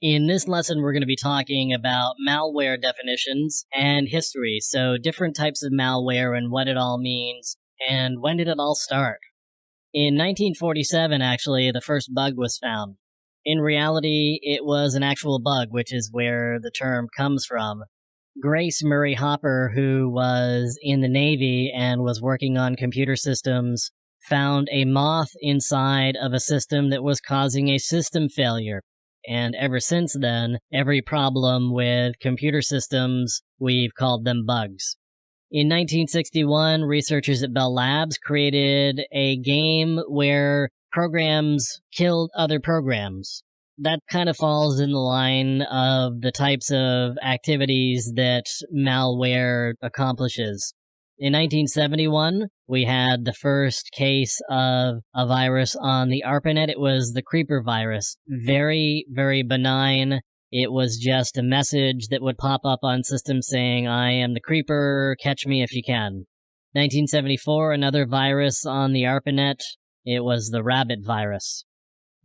In this lesson, we're going to be talking about malware definitions and history. So different types of malware and what it all means, and when did it all start? In 1947, actually, the first bug was found. In reality, it was an actual bug, which is where the term comes from. Grace Murray Hopper, who was in the Navy and was working on computer systems, found a moth inside of a system that was causing a system failure. And ever since then, every problem with computer systems, we've called them bugs. In 1961, researchers at Bell Labs created a game where programs killed other programs. That kind of falls in the line of the types of activities that malware accomplishes. In 1971, we had the first case of a virus on the ARPANET. It was the creeper virus. Very, very benign. It was just a message that would pop up on systems saying, "I am the creeper, catch me if you can." 1974, another virus on the ARPANET. It was the rabbit virus.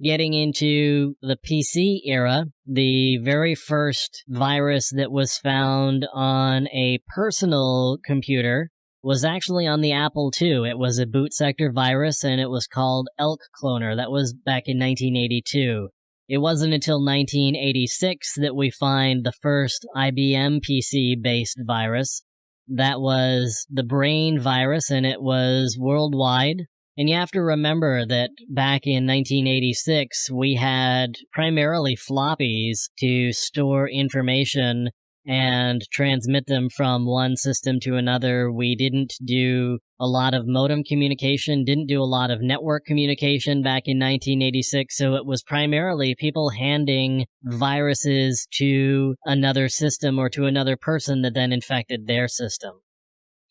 Getting into the PC era, the very first virus that was found on a personal computer was actually on the Apple II. It was a boot sector virus, and it was called Elk Cloner. That was back in 1982. It wasn't until 1986 that we find the first IBM PC-based virus. That was the Brain virus, and it was worldwide. And you have to remember that back in 1986, we had primarily floppies to store information and transmit them from one system to another. We didn't do a lot of modem communication, didn't do a lot of network communication back in 1986, so it was primarily people handing viruses to another system or to another person that then infected their system.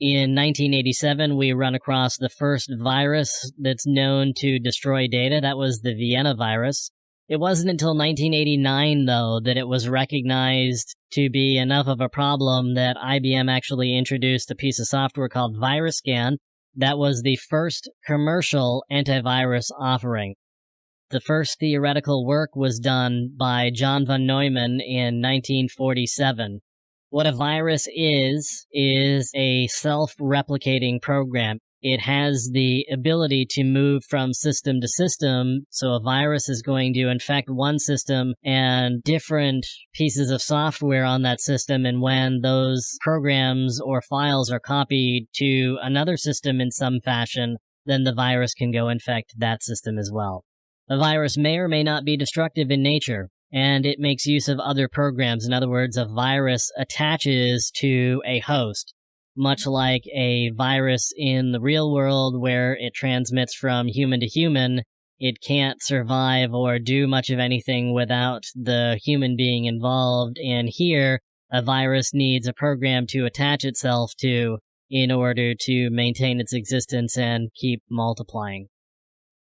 In 1987, we run across the first virus that's known to destroy data. That was the Vienna virus. It wasn't until 1989, though, that it was recognized to be enough of a problem that IBM actually introduced a piece of software called VirusScan. That was the first commercial antivirus offering. The first theoretical work was done by John von Neumann in 1947. What a virus is a self-replicating program. It has the ability to move from system to system, so a virus is going to infect one system and different pieces of software on that system, and when those programs or files are copied to another system in some fashion, then the virus can go infect that system as well. A virus may or may not be destructive in nature, and it makes use of other programs. In other words, a virus attaches to a host, much like a virus in the real world where it transmits from human to human. It can't survive or do much of anything without the human being involved, and here, a virus needs a program to attach itself to in order to maintain its existence and keep multiplying.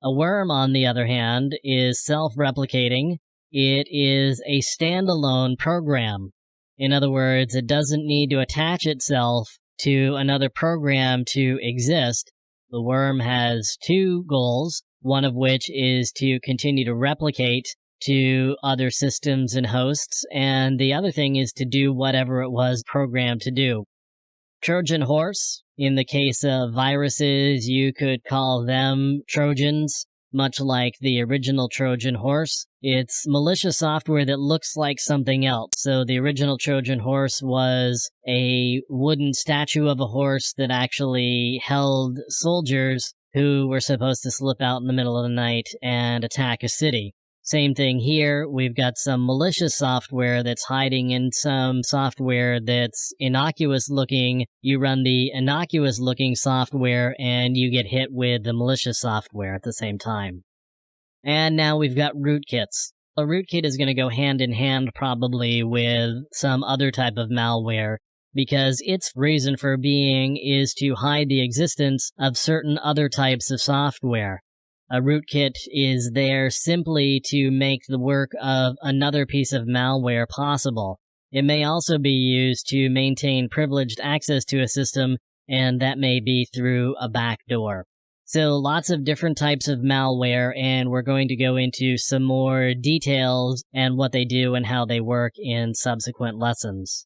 A worm, on the other hand, is self-replicating. It is a standalone program. In other words, it doesn't need to attach itself to another program to exist. The worm has two goals, one of which is to continue to replicate to other systems and hosts, and the other thing is to do whatever it was programmed to do. Trojan Horse, in the case of viruses, you could call them Trojans, much like the original Trojan Horse. It's malicious software that looks like something else. So the original Trojan Horse was a wooden statue of a horse that actually held soldiers who were supposed to slip out in the middle of the night and attack a city. Same thing here. We've got some malicious software that's hiding in some software that's innocuous looking. You run the innocuous looking software and you get hit with the malicious software at the same time. And now we've got rootkits. A rootkit is going to go hand in hand probably with some other type of malware, because its reason for being is to hide the existence of certain other types of software. A rootkit is there simply to make the work of another piece of malware possible. It may also be used to maintain privileged access to a system, and that may be through a backdoor. So lots of different types of malware, and we're going to go into some more details and what they do and how they work in subsequent lessons.